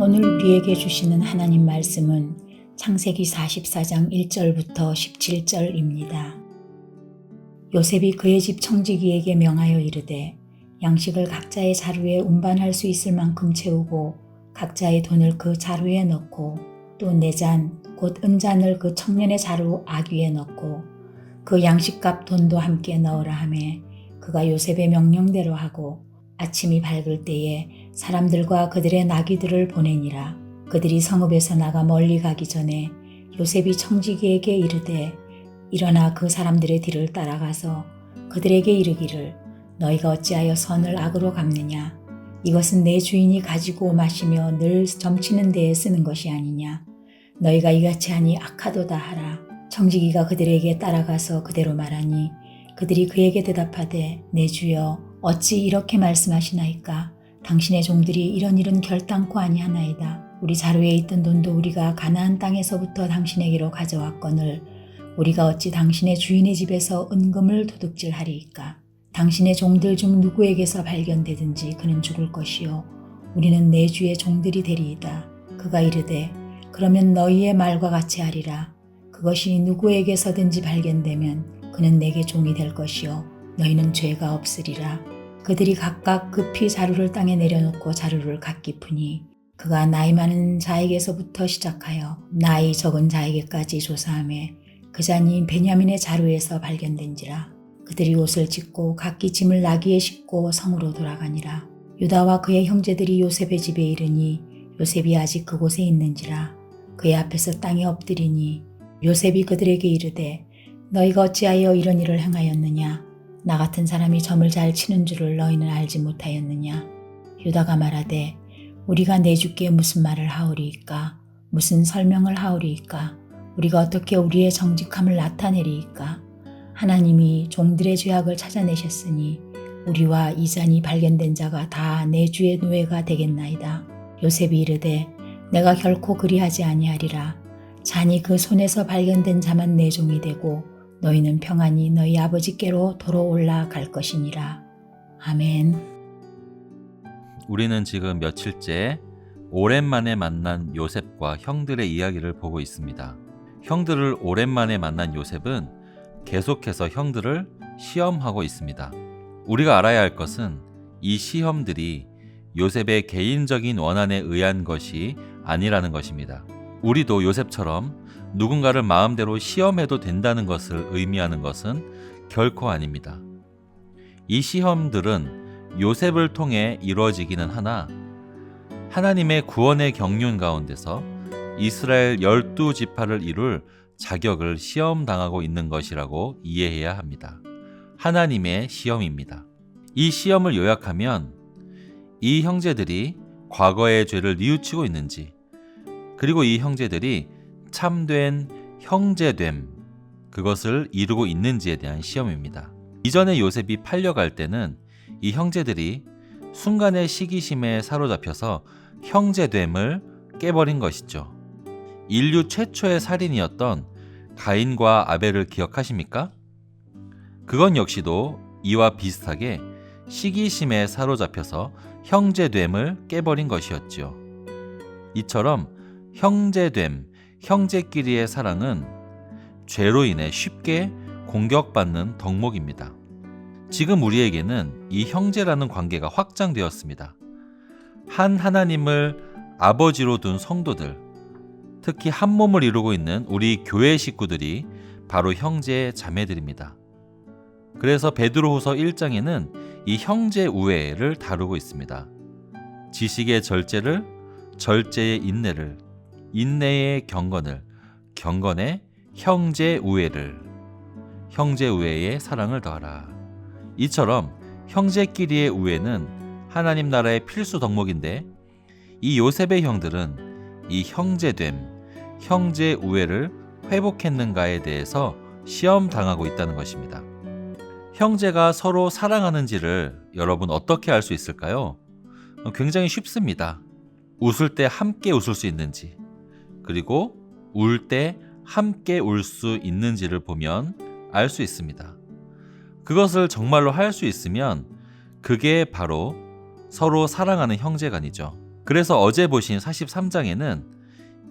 오늘 우리에게 주시는 하나님 말씀은 창세기 44장 1절부터 17절입니다. 요셉이 그의 집 청지기에게 명하여 이르되 양식을 각자의 자루에 운반할 수 있을 만큼 채우고 각자의 돈을 그 자루에 넣고 또 네 잔 곧 은잔을 그 청년의 자루 아귀에 넣고 그 양식값 돈도 함께 넣으라 하매 그가 요셉의 명령대로 하고 아침이 밝을 때에 사람들과 그들의 나귀들을 보내니라. 그들이 성읍에서 나가 멀리 가기 전에 요셉이 청지기에게 이르되 일어나 그 사람들의 뒤를 따라가서 그들에게 이르기를 너희가 어찌하여 선을 악으로 갚느냐. 이것은 내 주인이 가지고 마시며 늘 점치는 데에 쓰는 것이 아니냐. 너희가 이같이 하니 악하도다 하라. 청지기가 그들에게 따라가서 그대로 말하니 그들이 그에게 대답하되 내 주여 어찌 이렇게 말씀하시나이까. 당신의 종들이 이런 일은 결단코 아니하나이다. 우리 자루에 있던 돈도 우리가 가나안 땅에서부터 당신에게로 가져왔거늘 우리가 어찌 당신의 주인의 집에서 은금을 도둑질하리이까. 당신의 종들 중 누구에게서 발견되든지 그는 죽을 것이요 우리는 내 주의 종들이 되리이다. 그가 이르되 그러면 너희의 말과 같이 하리라. 그것이 누구에게서든지 발견되면 그는 내게 종이 될 것이요 너희는 죄가 없으리라. 그들이 각각 급히 자루를 땅에 내려놓고 자루를 각기 푸니 그가 나이 많은 자에게서부터 시작하여 나이 적은 자에게까지 조사하매 그 잔이 베냐민의 자루에서 발견된지라. 그들이 옷을 찢고 각기 짐을 나귀에 싣고 성으로 돌아가니라. 유다와 그의 형제들이 요셉의 집에 이르니 요셉이 아직 그곳에 있는지라. 그의 앞에서 땅에 엎드리니 요셉이 그들에게 이르되 너희가 어찌하여 이런 일을 행하였느냐. 나 같은 사람이 점을 잘 치는 줄을 너희는 알지 못하였느냐. 유다가 말하되 우리가 내 주께 무슨 말을 하오리이까. 무슨 설명을 하오리이까. 우리가 어떻게 우리의 정직함을 나타내리이까. 하나님이 종들의 죄악을 찾아내셨으니 우리와 이 잔이 발견된 자가 다 내 주의 노예가 되겠나이다. 요셉이 이르되 내가 결코 그리하지 아니하리라. 잔이 그 손에서 발견된 자만 내 종이 되고 너희는 평안히 너희 아버지께로 도로 올라갈 것이니라. 아멘. 우리는 지금 며칠째 오랜만에 만난 요셉과 형들의 이야기를 보고 있습니다. 형들을 오랜만에 만난 요셉은 계속해서 형들을 시험하고 있습니다. 우리가 알아야 할 것은 이 시험들이 요셉의 개인적인 원한에 의한 것이 아니라는 것입니다. 우리도 요셉처럼 누군가를 마음대로 시험해도 된다는 것을 의미하는 것은 결코 아닙니다. 이 시험들은 요셉을 통해 이루어지기는 하나 하나님의 구원의 경륜 가운데서 이스라엘 12지파를 이룰 자격을 시험당하고 있는 것이라고 이해해야 합니다. 하나님의 시험입니다. 이 시험을 요약하면 이 형제들이 과거의 죄를 뉘우치고 있는지 그리고 이 형제들이 참된 형제됨 그것을 이루고 있는지에 대한 시험입니다. 이전에 요셉이 팔려갈 때는 이 형제들이 순간의 시기심에 사로잡혀서 형제됨을 깨버린 것이죠. 인류 최초의 살인이었던 가인과 아벨을 기억하십니까? 그건 역시도 이와 비슷하게 시기심에 사로잡혀서 형제됨을 깨버린 것이었지요. 이처럼 형제됨, 형제끼리의 사랑은 죄로 인해 쉽게 공격받는 덕목입니다. 지금 우리에게는 이 형제라는 관계가 확장되었습니다. 한 하나님을 아버지로 둔 성도들, 특히 한 몸을 이루고 있는 우리 교회 식구들이 바로 형제 자매들입니다. 그래서 베드로후서 1장에는 이 형제 우애를 다루고 있습니다. 지식의 절제를, 절제의 인내를, 인내의 경건을, 경건의 형제 우애를, 형제 우애의 사랑을 더하라. 이처럼 형제끼리의 우애는 하나님 나라의 필수 덕목인데 이 요셉의 형들은 이 형제됨, 형제 우애를 회복했는가에 대해서 시험당하고 있다는 것입니다. 형제가 서로 사랑하는지를 여러분 어떻게 알 수 있을까요? 굉장히 쉽습니다. 웃을 때 함께 웃을 수 있는지, 그리고 울 때 함께 울 수 있는지를 보면 알 수 있습니다. 그것을 정말로 할 수 있으면 그게 바로 서로 사랑하는 형제간이죠. 그래서 어제 보신 43장에는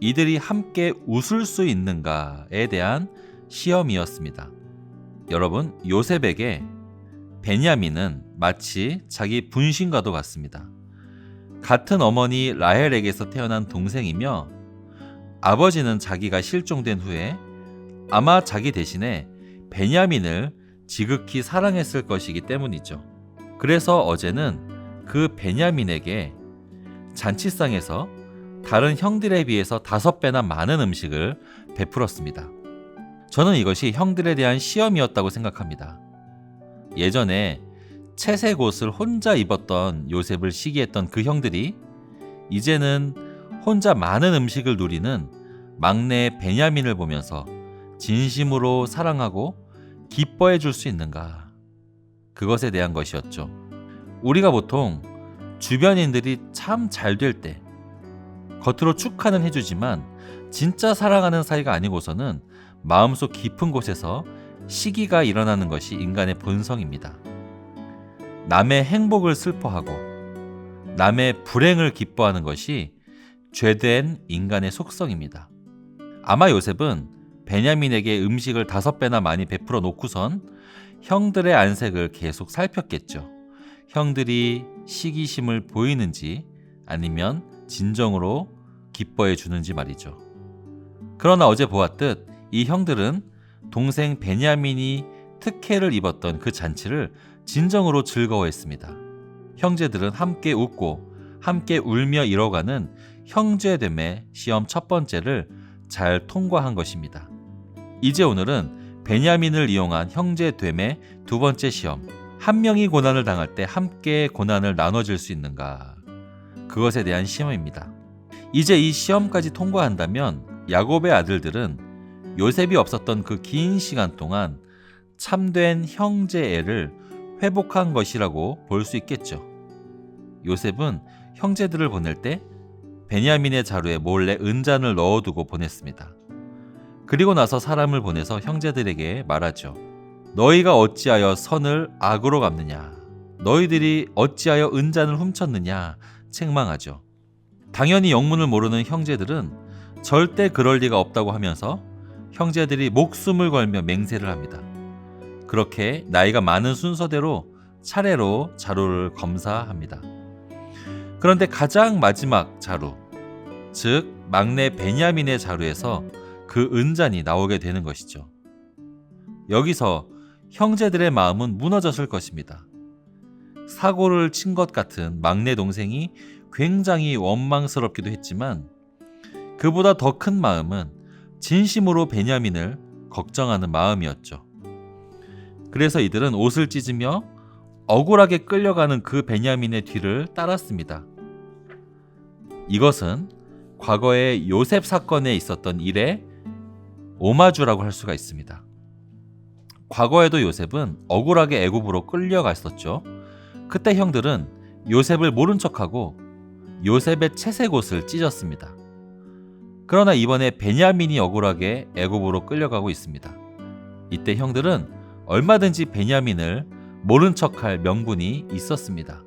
이들이 함께 웃을 수 있는가에 대한 시험이었습니다. 여러분, 요셉에게 베냐민은 마치 자기 분신과도 같습니다. 같은 어머니 라헬에게서 태어난 동생이며 아버지는 자기가 실종된 후에 아마 자기 대신에 베냐민을 지극히 사랑했을 것이기 때문이죠. 그래서 어제는 그 베냐민에게 잔치상에서 다른 형들에 비해서 5배나 많은 음식을 베풀었습니다. 저는 이것이 형들에 대한 시험이었다고 생각합니다. 예전에 채색 옷을 혼자 입었던 요셉을 시기했던 그 형들이 이제는 혼자 많은 음식을 누리는 막내 베냐민을 보면서 진심으로 사랑하고 기뻐해 줄 수 있는가? 그것에 대한 것이었죠. 우리가 보통 주변인들이 참 잘 될 때 겉으로 축하는 해주지만 진짜 사랑하는 사이가 아니고서는 마음속 깊은 곳에서 시기가 일어나는 것이 인간의 본성입니다. 남의 행복을 슬퍼하고 남의 불행을 기뻐하는 것이 죄된 인간의 속성입니다. 아마 요셉은 베냐민에게 음식을 5배나 많이 베풀어 놓고선 형들의 안색을 계속 살폈겠죠. 형들이 시기심을 보이는지 아니면 진정으로 기뻐해 주는지 말이죠. 그러나 어제 보았듯 이 형들은 동생 베냐민이 특혜를 입었던 그 잔치를 진정으로 즐거워했습니다. 형제들은 함께 웃고 함께 울며 이뤄가는 형제됨의 시험 첫 번째를 잘 통과한 것입니다. 이제 오늘은 베냐민을 이용한 형제됨의 두 번째 시험, 한 명이 고난을 당할 때 함께 고난을 나눠줄 수 있는가, 그것에 대한 시험입니다. 이제 이 시험까지 통과한다면 야곱의 아들들은 요셉이 없었던 그 긴 시간 동안 참된 형제애를 회복한 것이라고 볼 수 있겠죠. 요셉은 형제들을 보낼 때 베냐민의 자루에 몰래 은잔을 넣어두고 보냈습니다. 그리고 나서 사람을 보내서 형제들에게 말하죠. 너희가 어찌하여 선을 악으로 갚느냐? 너희들이 어찌하여 은잔을 훔쳤느냐? 책망하죠. 당연히 영문을 모르는 형제들은 절대 그럴 리가 없다고 하면서 형제들이 목숨을 걸며 맹세를 합니다. 그렇게 나이가 많은 순서대로 차례로 자루를 검사합니다. 그런데 가장 마지막 자루, 즉 막내 베냐민의 자루에서 그 은잔이 나오게 되는 것이죠. 여기서 형제들의 마음은 무너졌을 것입니다. 사고를 친 것 같은 막내 동생이 굉장히 원망스럽기도 했지만 그보다 더 큰 마음은 진심으로 베냐민을 걱정하는 마음이었죠. 그래서 이들은 옷을 찢으며 억울하게 끌려가는 그 베냐민의 뒤를 따랐습니다. 이것은 과거의 요셉 사건에 있었던 일의 오마주라고 할 수가 있습니다. 과거에도 요셉은 억울하게 애굽으로 끌려갔었죠. 그때 형들은 요셉을 모른 척하고 요셉의 채색 옷을 찢었습니다. 그러나 이번에 베냐민이 억울하게 애굽으로 끌려가고 있습니다. 이때 형들은 얼마든지 베냐민을 모른 척할 명분이 있었습니다.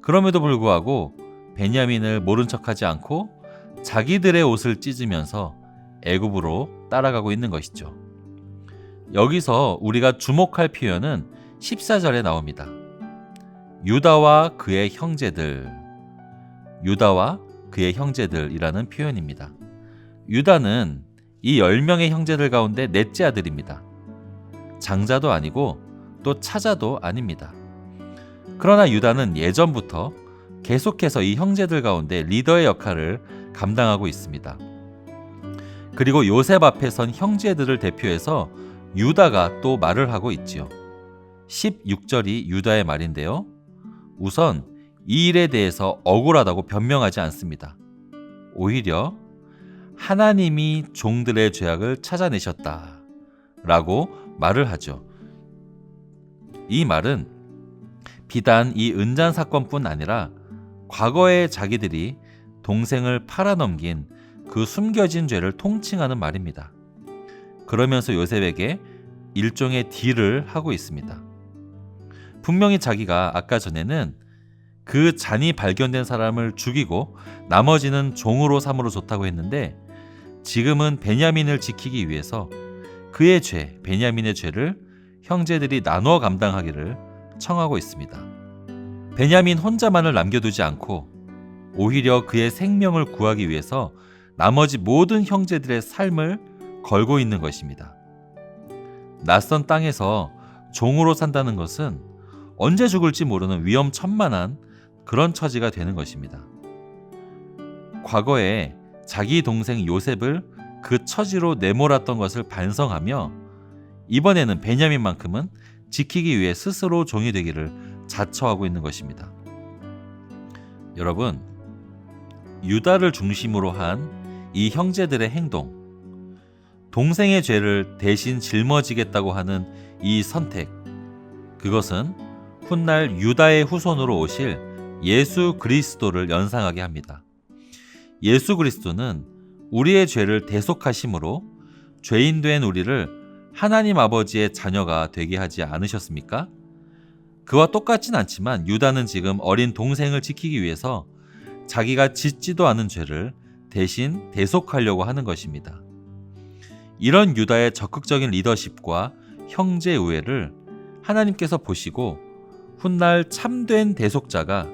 그럼에도 불구하고 베냐민을 모른 척하지 않고 자기들의 옷을 찢으면서 애굽으로 따라가고 있는 것이죠. 여기서 우리가 주목할 표현은 14절에 나옵니다. 유다와 그의 형제들, 유다와 그의 형제들이라는 표현입니다. 유다는 이 10명의 형제들 가운데 넷째 아들입니다. 장자도 아니고 또 차자도 아닙니다. 그러나 유다는 예전부터 계속해서 이 형제들 가운데 리더의 역할을 감당하고 있습니다. 그리고 요셉 앞에 선 형제들을 대표해서 유다가 또 말을 하고 있지요. 16절이 유다의 말인데요. 우선 이 일에 대해서 억울하다고 변명하지 않습니다. 오히려 하나님이 종들의 죄악을 찾아내셨다 라고 말을 하죠. 이 말은 비단 이 은잔 사건뿐 아니라 과거에 자기들이 동생을 팔아넘긴 그 숨겨진 죄를 통칭하는 말입니다. 그러면서 요셉에게 일종의 딜을 하고 있습니다. 분명히 자기가 아까 전에는 그 잔이 발견된 사람을 죽이고 나머지는 종으로 삼으로 좋다고 했는데, 지금은 베냐민을 지키기 위해서 그의 죄, 베냐민의 죄를 형제들이 나누어 감당하기를 청하고 있습니다. 베냐민 혼자만을 남겨두지 않고 오히려 그의 생명을 구하기 위해서 나머지 모든 형제들의 삶을 걸고 있는 것입니다. 낯선 땅에서 종으로 산다는 것은 언제 죽을지 모르는 위험천만한 그런 처지가 되는 것입니다. 과거에 자기 동생 요셉을 그 처지로 내몰았던 것을 반성하며 이번에는 베냐민만큼은 지키기 위해 스스로 종이 되기를 자처하고 있는 것입니다. 여러분, 유다를 중심으로 한 이 형제들의 행동, 동생의 죄를 대신 짊어지겠다고 하는 이 선택, 그것은 훗날 유다의 후손으로 오실 예수 그리스도를 연상하게 합니다. 예수 그리스도는 우리의 죄를 대속하심으로 죄인된 우리를 하나님 아버지의 자녀가 되게 하지 않으셨습니까? 그와 똑같진 않지만 유다는 지금 어린 동생을 지키기 위해서 자기가 짓지도 않은 죄를 대신 대속하려고 하는 것입니다. 이런 유다의 적극적인 리더십과 형제 우애를 하나님께서 보시고 훗날 참된 대속자가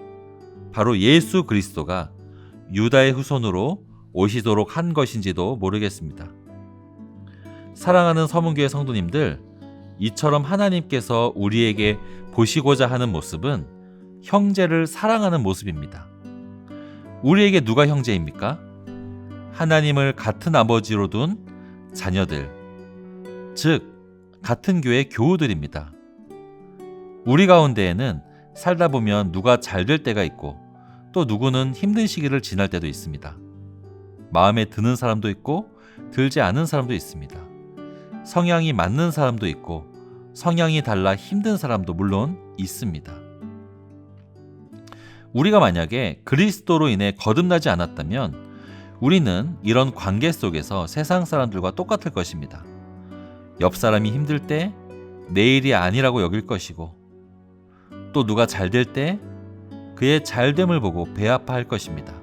바로 예수 그리스도가 유다의 후손으로 오시도록 한 것인지도 모르겠습니다. 사랑하는 서문교회 성도님들, 이처럼 하나님께서 우리에게 보시고자 하는 모습은 형제를 사랑하는 모습입니다. 우리에게 누가 형제입니까? 하나님을 같은 아버지로 둔 자녀들, 즉 같은 교회 교우들입니다. 우리 가운데에는 살다 보면 누가 잘 될 때가 있고 또 누구는 힘든 시기를 지날 때도 있습니다. 마음에 드는 사람도 있고 들지 않은 사람도 있습니다. 성향이 맞는 사람도 있고 성향이 달라 힘든 사람도 물론 있습니다. 우리가 만약에 그리스도로 인해 거듭나지 않았다면 우리는 이런 관계 속에서 세상 사람들과 똑같을 것입니다. 옆 사람이 힘들 때 내 일이 아니라고 여길 것이고, 또 누가 잘 될 때 그의 잘됨을 보고 배아파할 것입니다.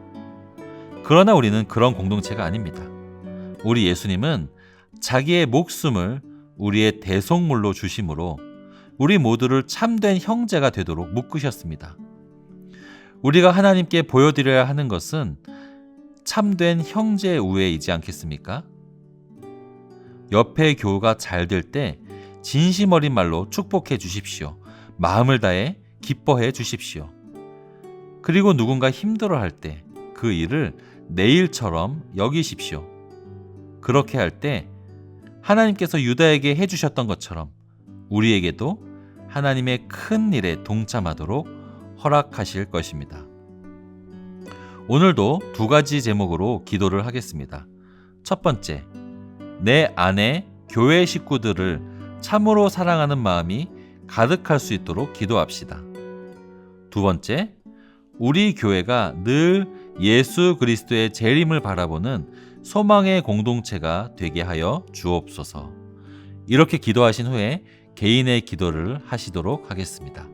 그러나 우리는 그런 공동체가 아닙니다. 우리 예수님은 자기의 목숨을 우리의 대속물로 주심으로 우리 모두를 참된 형제가 되도록 묶으셨습니다. 우리가 하나님께 보여드려야 하는 것은 참된 형제 우애이지 않겠습니까? 옆의 교우가 잘 될 때 진심 어린 말로 축복해 주십시오. 마음을 다해 기뻐해 주십시오. 그리고 누군가 힘들어할 때 그 일을 내 일처럼 여기십시오. 그렇게 할 때 하나님께서 유다에게 해주셨던 것처럼 우리에게도 하나님의 큰 일에 동참하도록 허락하실 것입니다. 오늘도 두 가지 제목으로 기도를 하겠습니다. 첫 번째, 내 안에 교회 식구들을 참으로 사랑하는 마음이 가득할 수 있도록 기도합시다. 두 번째, 우리 교회가 늘 예수 그리스도의 재림을 바라보는 소망의 공동체가 되게 하여 주옵소서. 이렇게 기도하신 후에 개인의 기도를 하시도록 하겠습니다.